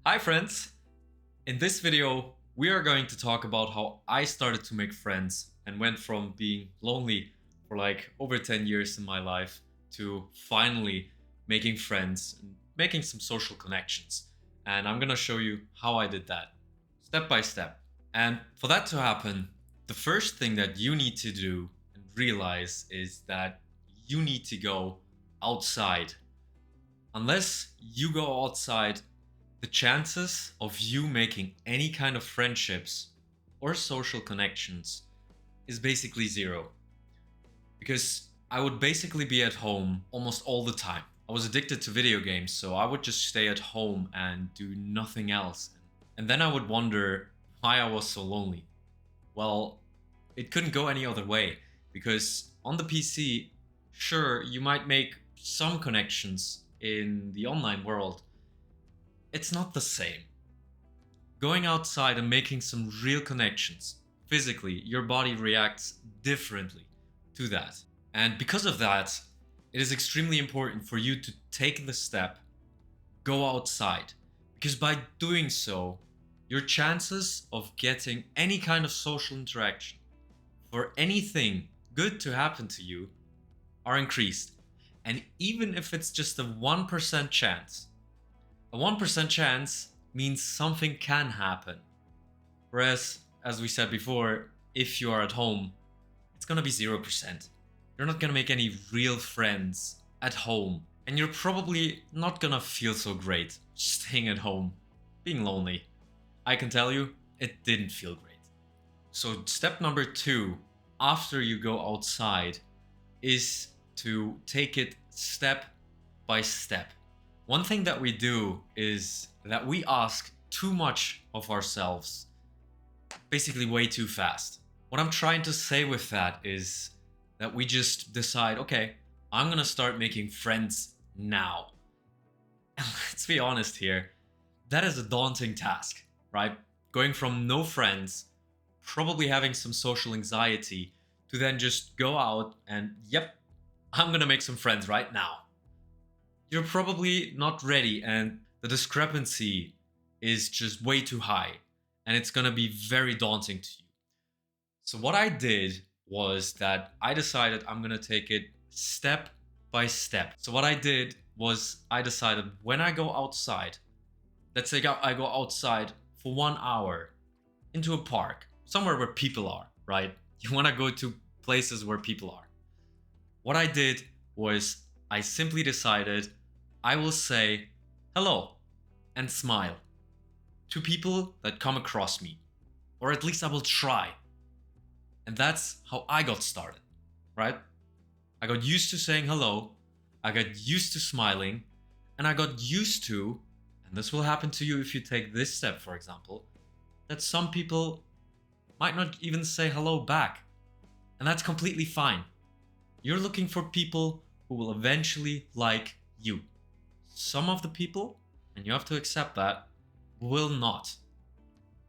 Hi friends! In this video, we are going to talk about how I started to make friends and went from being lonely for like over 10 years in my life to finally making friends and making some social connections. And I'm gonna show you how I did that, step by step. And for that to happen, the first thing that you need to do and realize is that you need to go outside. Unless you go outside, the chances of you making any kind of friendships or social connections is basically zero. Because I would basically be at home almost all the time. I was addicted to video games, so I would just stay at home and do nothing else. And then I would wonder why I was so lonely. Well, it couldn't go any other way, because on the PC, sure, you might make some connections in the online world. It's not the same. Going outside and making some real connections, physically, your body reacts differently to that. And because of that, it is extremely important for you to take the step, go outside. Because by doing so, your chances of getting any kind of social interaction for anything good to happen to you are increased. And even if it's just a 1% chance, a 1% chance means something can happen. Whereas, as we said before, if you are at home, it's gonna be 0%. You're not gonna make any real friends at home. And you're probably not gonna feel so great staying at home, being lonely. I can tell you, it didn't feel great. So step number 2, after you go outside, is to take it step by step. One thing that we do is that we ask too much of ourselves, basically way too fast. What I'm trying to say with that is that we just decide, okay, I'm gonna start making friends now. And let's be honest here, that is a daunting task, right? Going from no friends, probably having some social anxiety, to then just go out and, yep, I'm gonna make some friends right now. You're probably not ready, and the discrepancy is just way too high, and it's gonna be very daunting to you. So, what I did was that I decided I'm gonna take it step by step. So, what I did was I decided when I go outside, let's say I go outside for 1 hour into a park, somewhere where people are, right? You wanna go to places where people are. What I did was I simply decided I will say hello and smile to people that come across me. Or at least I will try. And that's how I got started, right? I got used to saying hello, I got used to smiling, and I got used to, and this will happen to you if you take this step, for example, that some people might not even say hello back. And that's completely fine. You're looking for people who will eventually like you. Some of the people, and you have to accept that, will not.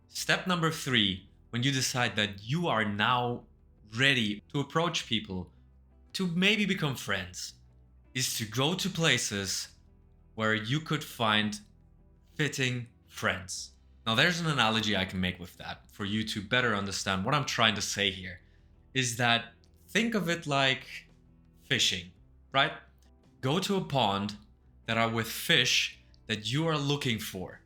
Step number 3, when you decide that you are now ready to approach people, to maybe become friends, is to go to places where you could find fitting friends. Now, there's an analogy I can make with that for you to better understand what I'm trying to say here. Is that think of it like fishing, right? Go to a pond that are with fish that you are looking for.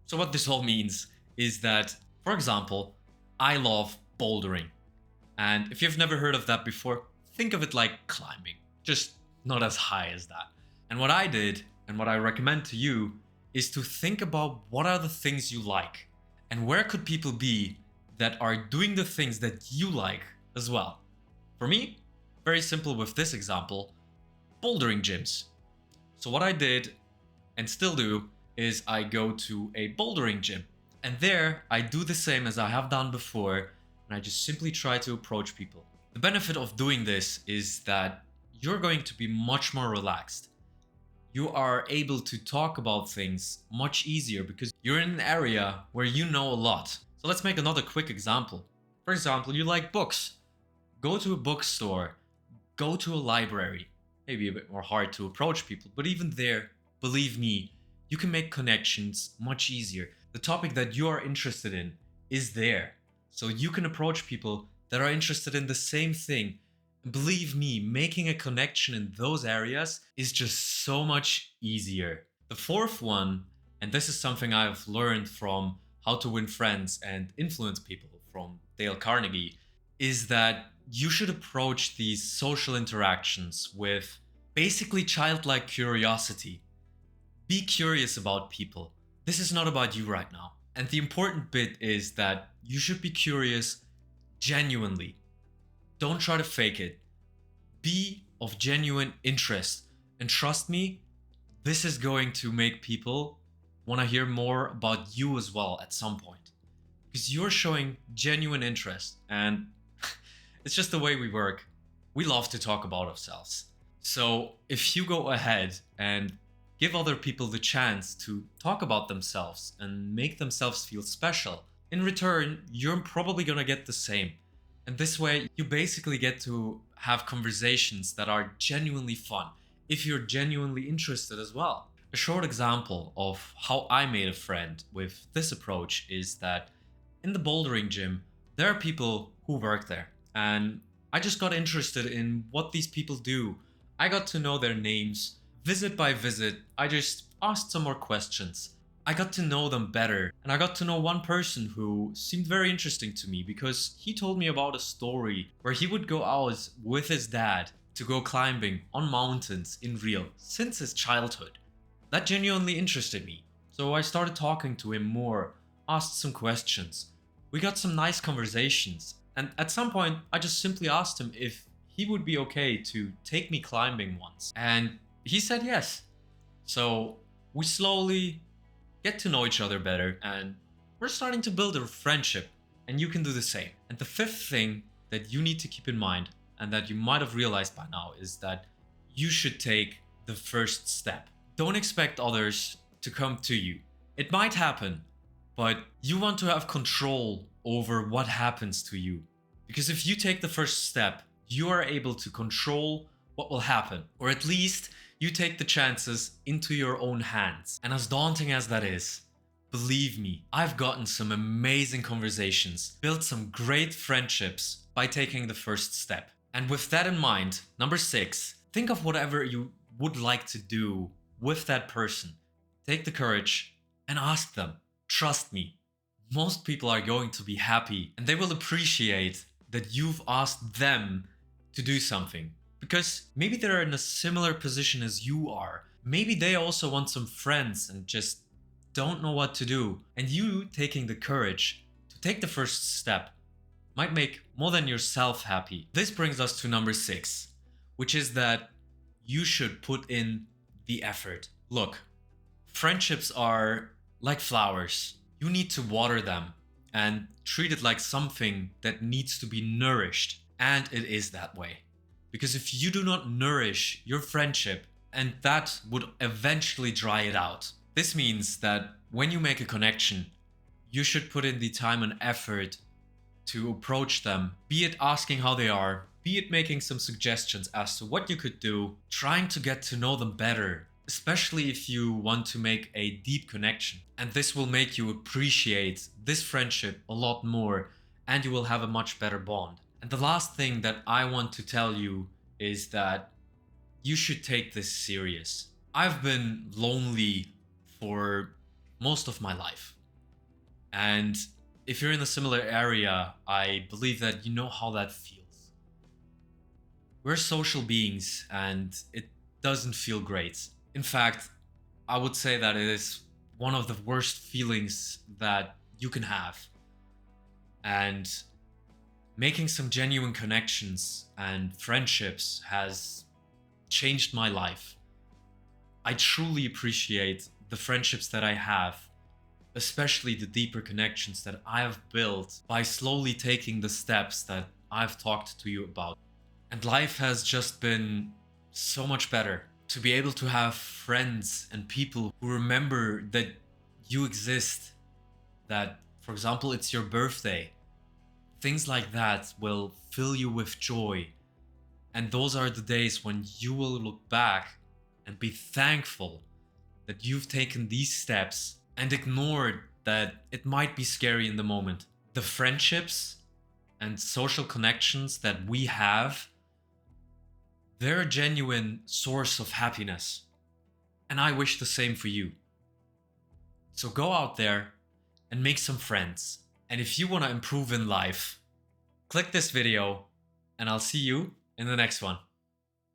So what this all means is that, for example, I love bouldering. And if you've never heard of that before, think of it like climbing, just not as high as that. And what I did, and what I recommend to you, is to think about what are the things you like, and where could people be that are doing the things that you like as well. For me, very simple with this example, bouldering gyms. So what I did and still do is I go to a bouldering gym, and there I do the same as I have done before, and I just simply try to approach people. The benefit of doing this is that you're going to be much more relaxed. You are able to talk about things much easier because you're in an area where you know a lot. So let's make another quick example. For example, you like books. Go to a bookstore, go to a library. Maybe a bit more hard to approach people, but even there, believe me, you can make connections much easier. The topic that you are interested in is there. So you can approach people that are interested in the same thing. Believe me, making a connection in those areas is just so much easier. The fourth one, and this is something I've learned from How to Win Friends and Influence People from Dale Carnegie, is that you should approach these social interactions with basically childlike curiosity. Be curious about people. This is not about you right now. And the important bit is that you should be curious genuinely. Don't try to fake it. Be of genuine interest. And trust me, this is going to make people want to hear more about you as well at some point. Because you're showing genuine interest. And it's just the way we work. We love to talk about ourselves. So if you go ahead and give other people the chance to talk about themselves and make themselves feel special, in return, you're probably gonna get the same. And this way, you basically get to have conversations that are genuinely fun, if you're genuinely interested as well. A short example of how I made a friend with this approach is that in the bouldering gym, there are people who work there. And I just got interested in what these people do. I got to know their names. Visit by visit, I just asked some more questions. I got to know them better, and I got to know one person who seemed very interesting to me because he told me about a story where he would go out with his dad to go climbing on mountains in Rio since his childhood. That genuinely interested me, so I started talking to him more, asked some questions. We got some nice conversations, and at some point I just simply asked him if he would be okay to take me climbing once. And he said yes. So we slowly get to know each other better and we're starting to build a friendship, and you can do the same. And the fifth thing that you need to keep in mind, and that you might have realized by now, is that you should take the first step. Don't expect others to come to you. It might happen, but you want to have control over what happens to you. Because if you take the first step, you are able to control what will happen, or at least you take the chances into your own hands. And as daunting as that is, believe me, I've gotten some amazing conversations, built some great friendships by taking the first step. And with that in mind, number 6, think of whatever you would like to do with that person. Take the courage and ask them. Trust me, most people are going to be happy and they will appreciate that you've asked them to do something. Because maybe they're in a similar position as you are. Maybe they also want some friends and just don't know what to do. And you taking the courage to take the first step might make more than yourself happy. This brings us to number 6, which is that you should put in the effort. Look, friendships are like flowers. You need to water them and treat it like something that needs to be nourished. And it is that way. Because if you do not nourish your friendship, and that would eventually dry it out. This means that when you make a connection, you should put in the time and effort to approach them, be it asking how they are, be it making some suggestions as to what you could do, trying to get to know them better, especially if you want to make a deep connection. And this will make you appreciate this friendship a lot more, and you will have a much better bond. And the last thing that I want to tell you is that you should take this serious. I've been lonely for most of my life. And if you're in a similar area, I believe that you know how that feels. We're social beings and it doesn't feel great. In fact, I would say that it is one of the worst feelings that you can have. And making some genuine connections and friendships has changed my life. I truly appreciate the friendships that I have, especially the deeper connections that I have built by slowly taking the steps that I've talked to you about. And life has just been so much better to be able to have friends and people who remember that you exist, that, for example, it's your birthday. Things like that will fill you with joy. And those are the days when you will look back and be thankful that you've taken these steps and ignored that it might be scary in the moment. The friendships and social connections that we have, they're a genuine source of happiness. And I wish the same for you. So go out there and make some friends. And if you want to improve in life, click this video and I'll see you in the next one.